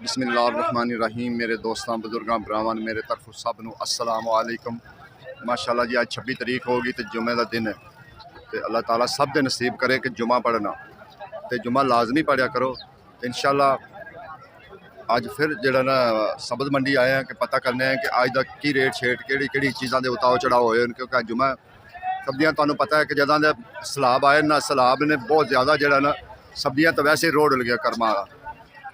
बिस्मिल्लाहिर्रहमानिर्रहीम। मेरे दोस्तों बुजुर्गों भरावान मेरे तरफ सब नूं अस्सलाम वालेकुम। माशाअल्लाह जी, आज 26 तरीक होगी तो जुमे का दिन है। तो अल्लाह ताला सब दे नसीब करे कि जुमा पढ़ना, तो जुमा लाजमी पढ़िया करो। तो इंशाअल्लाह अज फिर जड़ा ना सब्ज़ मंडी आए हैं कि पता करने हैं कि अज का की रेट शेट कि चीज़ों के उताव चढ़ाव होए, क्योंकि अज जुमा सब्जियां तुहानू पता है कि जदा दे सैलाब आए ना, सैलाब ने बहुत ज़्यादा जड़ा ना सब्जियां तो वैसे ही रोड लग्या कर्मा वाला,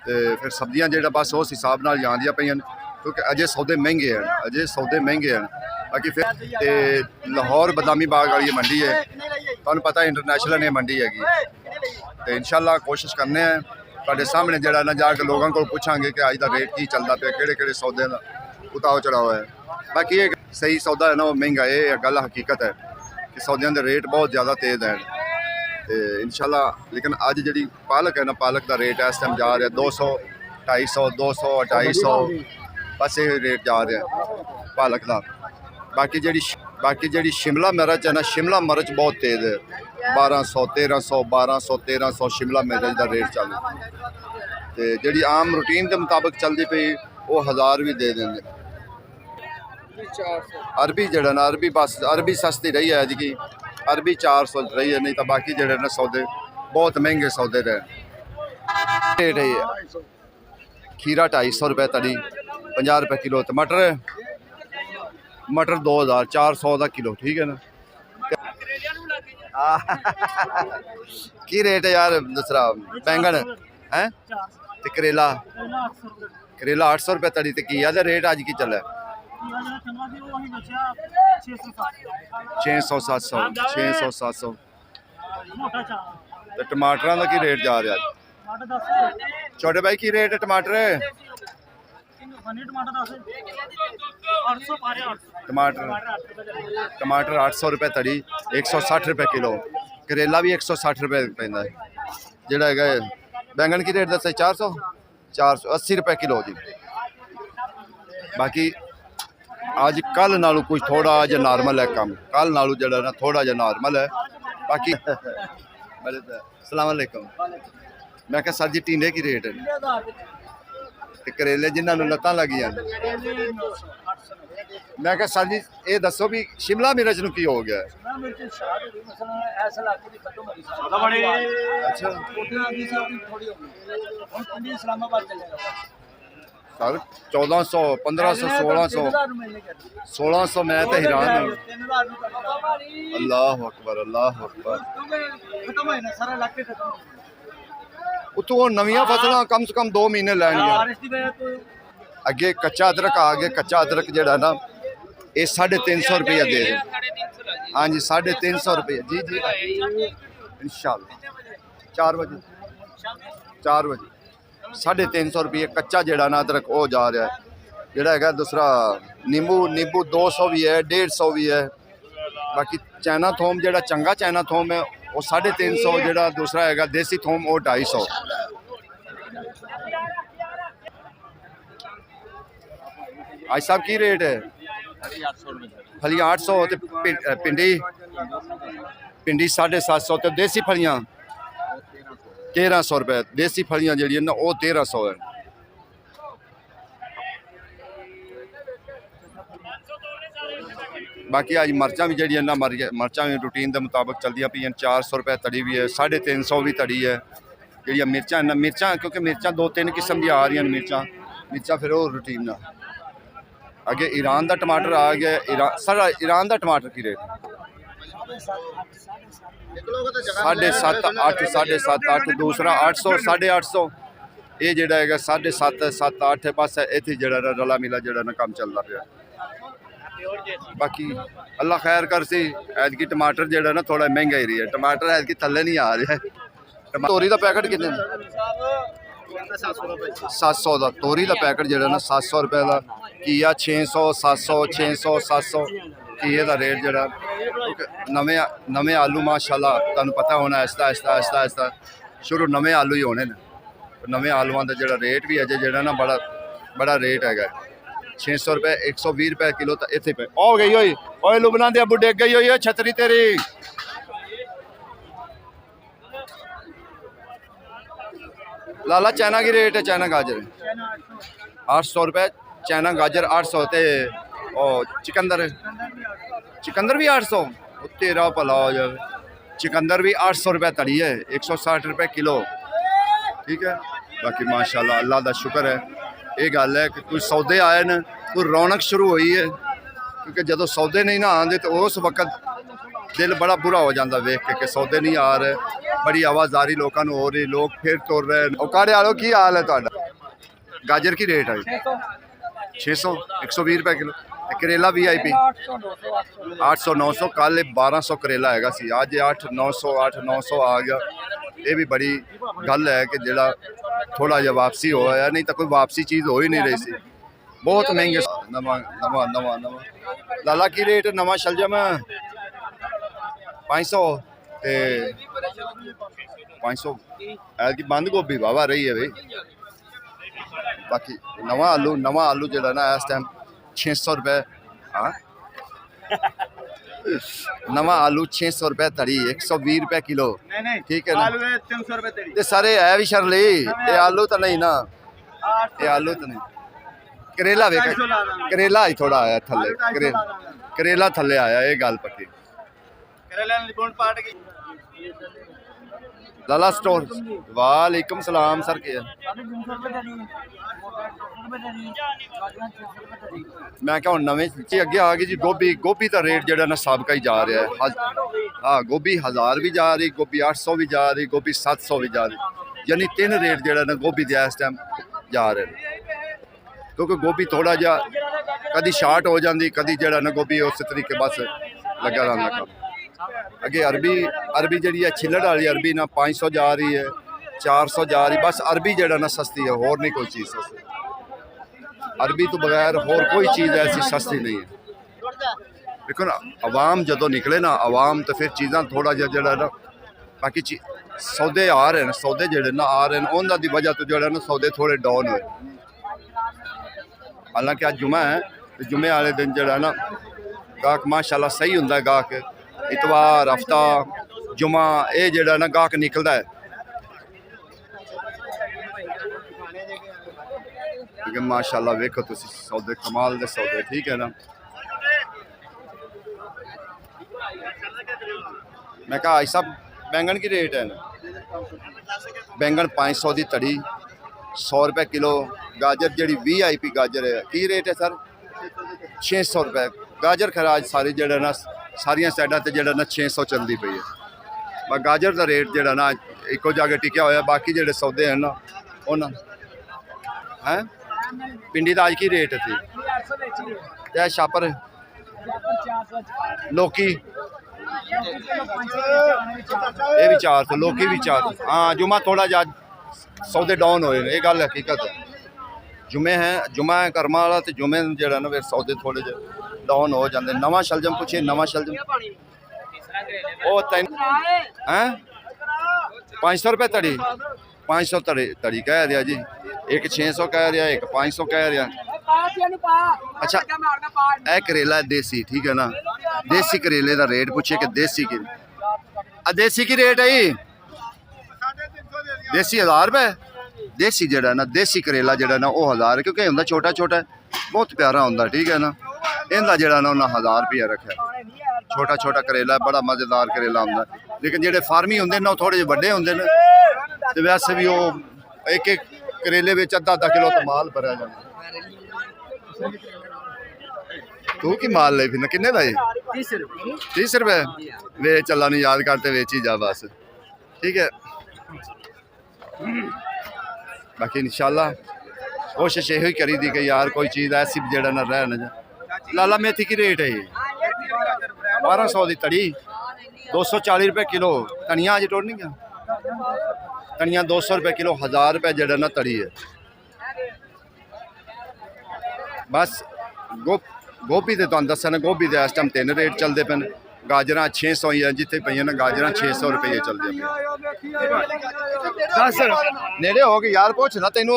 तो फिर सब्जियां जो बस उस हिसाब नाल जांदियां पईयां, क्योंकि अजे सौदे महंगे हैं, अजे सौदे महंगे हैं। बाकी फिर तो लाहौर बदामी बाग वाली मंडी है, तुहानू पता है इंटरनेशनल ये मंडी हैगी। तो इंशाअल्लाह कोशिश करने हैं तुहाडे सामने जड़ा ना जाके लोगों को पूछांगे कि अज का रेट की चलता पे, किहड़े सौदे का उताव चढ़ाव है। बाकी ये सही सौदा है ना, वो महंगा है, गल हकीकत है कि सौदियों के रेट बहुत ज़्यादा तेज़ हैं। तो इंशाअल्लाह लेकिन अज जी पालक है ना, पालक का रेट इस टाइम जा रहा है 200, 250, 200, 250, बस ये रेट जा रहा है पालक का। बाकी जी शिमला मिर्च है ना, शिमला मिर्च बहुत तेज़ है, 1200, 1300, 1200, 1300 शिमला मिर्च का रेट चल रहा। तो जी आम रूटीन के मुताबिक चलती पई वो 1000 भी दे देंगे। अरबी जड़ा ना, अरबी बस अरबी सस्ती रही है जी, अरबी 400 रही है, नहीं तो बाकी जड़े ना सौदे बहुत महंगे सौदे रहे। रेट है खीरा 250 रुपये तड़ी, 50 रुपये किलो। टमाटर मटर 2000, 400 का किलो, ठीक है ना। की रेट है यार दूसरा बैंगन है, तो करेला 800 रुपये तड़ी। तो घिया का रेट अज की चला 600, 700, 600, 700। तो टमाटर का की रेट जा रहा है? छोटे भाई की रेट है टमाटर? टमाटर 800 रुपये तड़ी, 160 रुपये किलो। करेला भी 160 रुपये पैंदा है। जोड़ा है बैंगन की रेट दस 400, 480 रुपये किलो जी। बाकी अज कल नालों कुछ थोड़ा जहा नॉर्मल है कम, कल नालों जड़ा ना थोड़ा जहा नॉर्मल है। बाकी अस्सलाम वालेकुम। मैं क्या सर जी टींडे की रेट है? तो करेले जिन्होंने लत्तां लगियां, मैं क्या सर जी ये दसो भी शिमला मिर्च नूं की हो गया है? अच्छा सर 1400, 1500, 1600 मैं तो हैरान हूँ। अल्लाह अकबर, अल्लाह अकबर। उतों नवियां फसलां कम से कम 2 महीने लैनियां। अगे कच्चा अदरक आ गया, कच्चा अदरक जड़ा ना ये 350 रुपया दे रहे। हाँ जी 350 रुपये जी जी इंशाअल्लाह 4 बजे 350 रुपये कच्चा जड़ा ना अदरक वो जा रहा है। जोड़ा है दूसरा नींबू 200 भी है, 150 भी है। बाकी चाइना थोम जो चंगा चाइना थोम है वो 350, जो दूसरा है देसी थोम वो 250। आज साहब की रेट है? फलियां 800, भिंडी 750, तो देसी फलियां 1300 रुपये। देसी फलियां जी ना वो 1300 है। बाकी अज मर्चा भी जी ना मर्चा भी रूटीन के मुताबिक चलदियां पईयां। 400 रुपये तड़ी भी है, 350 भी तड़ी है। जी मिर्चा ना मिर्चा, क्योंकि मिर्चा 2-3 किस्म की आ रही मिर्चा फिर वो रूटीन ना। अगे ईरान का टमाटर आ गया। सारा ईरान का टमाटर की रेट 7.5, 8, 7.5, दूसरा 800, 850। ये जोड़ा है 7.5, 7, 8 बस इतने जरा रला मिला जरा ना काम चलता पाया। बाकी अल्लाह खैर कर सी, ऐतकी टमाटर जरा ना थोड़ा महंगा ही रही है। टमाटर ऐतकी थल्ले नहीं आ रहा है। तोरी का पैकेट कितने? 700 का तोरी का पैकेट जरा ना 700 रुपये का। घिया 600, 700, 600, 700 घिए का रेट जरा। नवे आलू माशाल्लाह तुहानू पता होना आहिस्ता आहिस्ता आहिस्ता आहिस्ता शुरू नवे आलू ही होने। नवे आलूआं का जो रेट भी अजे जो ना बड़ा रेट है। 600 रुपये, 120 रुपये किलो। तो इतने पे हो गई हुई ओए लुबना दे बुढ़े गई हुई है छतरी तेरी। लाला चाइना की रेट है? चाइना गाजर 800 रुपये, चाइना गाजर 800 ते और चिकंदर चिकंदर भी 800। तेरा भला हो जाए, चिकंदर भी 800 रुपये तड़ी है, 160 रुपये किलो। ठीक है, बाकी माशाल्लाह अल्लाह का शुक्र है। ये गल है कि कुछ सौदे आए न, कोई रौनक शुरू हुई है, क्योंकि जो सौदे नहीं ना आते तो उस वक्त दिल बड़ा बुरा हो जाता वेख के कि सौदे नहीं आ रहे, बड़ी आवाजारी लोगों को हो रही, लोग फिर तुर रहे हैं। काड़े वालों की हाल है तुहाडा? गाजर की रेट है 600 120 रुपये किलो। करेला VIP 800 900, कल 1200 करेला हैगा सी, अज 8 900 आ गया। ये भी बड़ी गल है कि जेड़ा थोड़ा जिहा वापसी होया, नहीं तो कोई वापसी चीज़ हो ही नहीं रही सी, बहुत महंगे। नवा नवा नवा नवा लाला की रेट नवा शलजम 500 ते 500 की बंद गोभी वाह रही है भाई। बाकी नवा आलू जेड़ा ना इस टाइम 600 रुपये। हाँ नवा आलू 600 रुपये तड़ी, 120 रुपये किलो। ठीक है ना, 300 रुपये ये सारे है भी शरली, ये आलू तो नहीं ना, ये आलू तो नहीं। करेला वे, करेला ही थोड़ा आया थले, करेला थले आया, ये गल पक्की। लाला स्टोर, वालेकुम सलाम सर। के मैं क्या नवे अगे आ गई जी गोभी। गोभी का रेट जो ना सबका ही जा रहा है। हाँ गोभी 1000 भी जा रही, गोभी 800 भी जा रही, गोभी 700 भी जा रही, यानी 3 रेट जो ना गोभी के इस टाइम जा रहे हैं। क्योंकि गोभी थोड़ा जा कभी शार्ट हो जाती, कभी जो ना गोभी उस तरीके बस लगा रहा काम। अगे अरबी जी छिलड़ वाली अरबी ना 500 जा रही है, 400 जा रही, बस अरबी जो ना सस्ती है, होर नहीं कोई चीज़ सस्ती। अरबी तो बगैर होर कोई चीज़ ऐसी सस्ती नहीं है। देखो ना अवाम जो निकले ना, अवाम तो फिर चीज़ा थोड़ा जहा ना बाकी सौदे आ रहे हैं, सौदे जोड़े ना आ रहे हैं, उन्होंने वजह तो जो ना सौदे थोड़े डाउन हुए। हालांकि आज जुम्मा है, तो जुम्मे वाले दिन जो ना गाहक माशाल्लाह सही होंगे। गाहक इतवार हफ्ता जुम्मा ये जो ना गाहक निकलता है, क्योंकि माशाल्लाह वेखो तुसी सौदे कमाल दे सौदे। ठीक है ना, मैं कहा आई सब बैंगन की रेट है ना, बैंगन 500 की तड़ी, 100 रुपये किलो। गाजर जी VIP गाजर है की रेट है सर? 600 रुपये गाजर। खराज सारी जड़ा ना सारिया साइडा तो जड़ा ना 600 चलती पई है। बस गाजर का रेट जड़ा ना एको जाके टिकया होया, बाकी जेडे सौदे हैं ना उन्होंने हैं। भिंडी का अज की रेट थी? क्या छापर लौकी ये भी 400, लौकी भी 400। हाँ जुम्मा थोड़ा जा सौदे डाउन होए, ये गल हकीकत है। जुम्मे है, जुम्मा है कर्मा वाला, तो जुम्मे जो ना फिर सौदे थोड़े जे डाउन हो जाते। नवा शलजम पूछिए, नवा शलजम वो 500 रुपये तड़ी, 500 तड़ी कह रहा जी, एक 600 कह रहा, एक 500 कह रहा। अच्छा यह करेला है देसी, ठीक है ना, देसी करेले का रेट पूछिए कि देसी की देसी की रेट है देसी 1000 रुपये। देसी जड़ा ना देसी करेला जड़ा ना वो 1000 है, क्योंकि होंगे छोटा छोटा बहुत प्यारा होंगे। ठीक है ना, इनका जड़ा ना उन्हें 1000 रुपया रखा। छोटा छोटा करेला बड़ा मज़ेदार करेला होंगे, लेकिन जेडे फार्मी होंगे ना थोड़े जे बड़े होंगे न, तो वैसे भी वो एक एक करेले में अद्धा अद्धा किलो तो माल भरया जाता। तू की माल ले फिर किन्ने भाई? 30 रुपये वे चला नहीं याद करते वेची जा बस। ठीक है, बाकी इंशाल्लाह कोशिश यही करी दी कि यार कोई चीज़ ऐसी जड़ा ना रह न जाए। लाला मेथी की रेट है ये 1200 की तड़ी, 240 रुपये किलो। धनिया अज टोड़ नहीं गया, धनिया 200 रुपये किलो, 1000 रुपये जड़ा ना तड़ी है। बस गोभी तो तुम दसा गोभी के इस टाइम 3 रेट चलते पे। गाजर 600 ही है, जिथे पे ना गाजर 600 रुपये चलते पे। नेड़े हो गए यार, पूछ ना तेन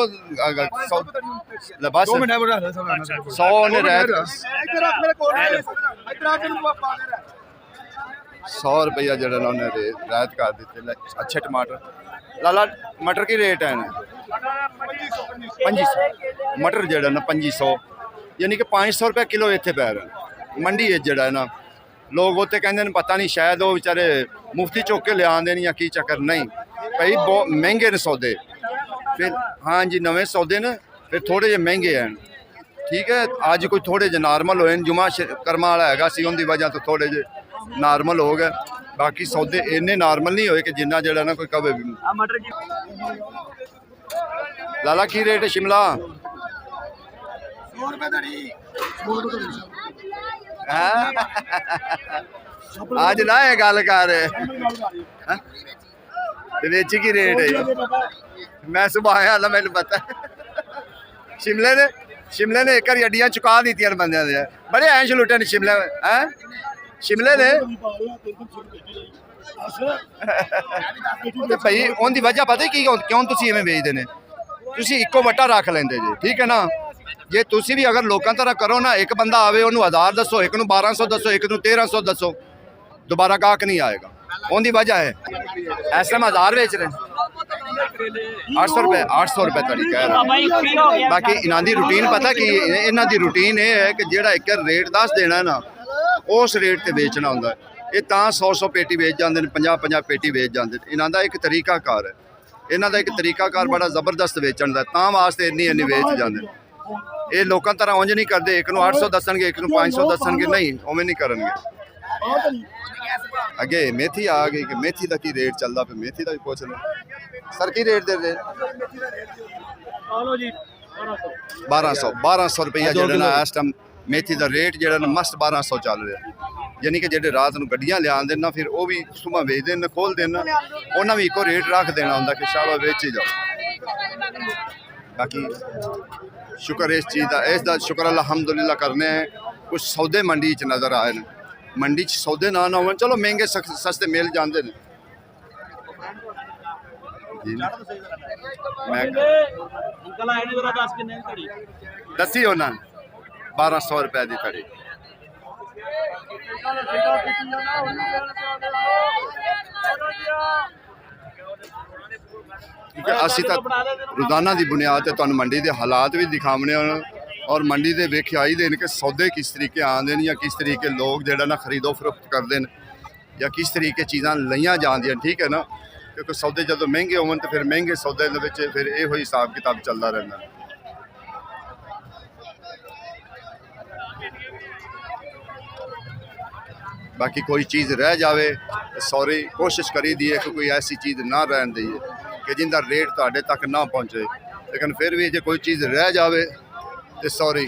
100 रुपया जरा उन्हें रियायत कर दी। अच्छे टमाटर लाला मटर की रेट है ना 2500 मटर जड़ा ना 2500 यानी कि 500 रुपये किलो इतने पै रहे मंडी जड़ा है ना लोग उत्ते कहते हैं पता नहीं शायद वो बेचारे मुफ्ती चुक के लिया आते या की चक्कर नहीं भाई बहुत महंगे ने सौदे फिर हाँ जी नवे सौदे ने फिर थोड़े जे महंगे हैं ठीक है अज कोई थोड़े जे नॉर्मल होए जुमा कर्मा वाला है सी उनकी वजह तो थोड़े जे नॉर्मल हो गए बाकी सौदे इन्ने नॉर्मल नहीं होए कि जिन्ना जड़ा ना कोई कवे भी लाला की रेट है शिमला 100 रुपए धड़ी आज ना ये गल कर बेची की रेट है मैं सुबह आया ना मैंने पता शिमले ने एक बार अड्डियां चुका दी बंद बड़े ऐश लुटे ने शिमले हैं शिमले ने भाई उनकी वजह पता की क्यों तुम इवें बेचते ने तुम इको वट्टा रख लेंदे जे ठीक है ना जे तुसी भी अगर लोगों तरह करो ना एक बंदा आवे उन्होंने 1000 दसो एक 1200 दसो एक 1300 दसो दोबारा गाहक नहीं आएगा उनकी वजह है ऐसे में 1000 बेच रहे 800 रुपए तड़ी कह रहा बाकी इन्हों की रूटीन पता कि इन्हों की रूटीन ये है कि जो एक रेट दस देना ना उस रेट से बेचना होंगे ये 100 पेटी बेच जाते हैं 50 पेटी बेच जाते हैं इन्हों का एक तरीकाकार है इन्हों का एक तरीकाकार बड़ा जबरदस्त बेचण का तां वास्ते इन्नी बेच जाते ये लोगों तरह उंज नहीं करते एक 800 दसणगे एक 500 दसणगे नहीं उवें नहीं करेंगे अगे मेथी आ गई कि मेथी का की रेट चलता पे मेथी का भी पूछ लो सर की रेट दे रहे 1200 रुपया जो ना इस टाइम मेथी का रेट जो ना मस्त 1200 चल रहा यानी कि जो रात को गड्डियां लिया ना फिर वो भी सुबह बेच देना खोल देना उन्हें भी एको रेट रख देना होंगे कि शाला बेची जाओ बाकी शुक्र इस चीज़ का इसका शुक्र अलहमदुलिल्लाह करने कुछ सौदे मंडी च नज़र आए हैं मंडी च सौदे ना हो चलो महंगे सस्ते मिल जाते हैं दसी होना 1200 रुपए की थड़ी असी तो रोजाना की बुनियाद से तुहानू मंडी के हालात भी दिखावने और मंडी के वेखे आई देन कि सौदे किस तरीके आते हैं या किस तरीके लोग जो ना खरीदो फरोख्त करते हैं या किस तरीके चीज़ां लईयां जांदियां ठीक है ना क्योंकि सौदे जो महंगे होवन तो फिर महंगे सौदे के फिर यो हिसाब किताब चलता रहता बाकी कोई चीज़ रह जाए सॉरी कोशिश करी दी है कि कोई ऐसी चीज़ ना रहन दी कि जिनका रेट तुहाडे तक ना पहुँचे लेकिन फिर भी जो कोई चीज़ रह जाए तो सॉरी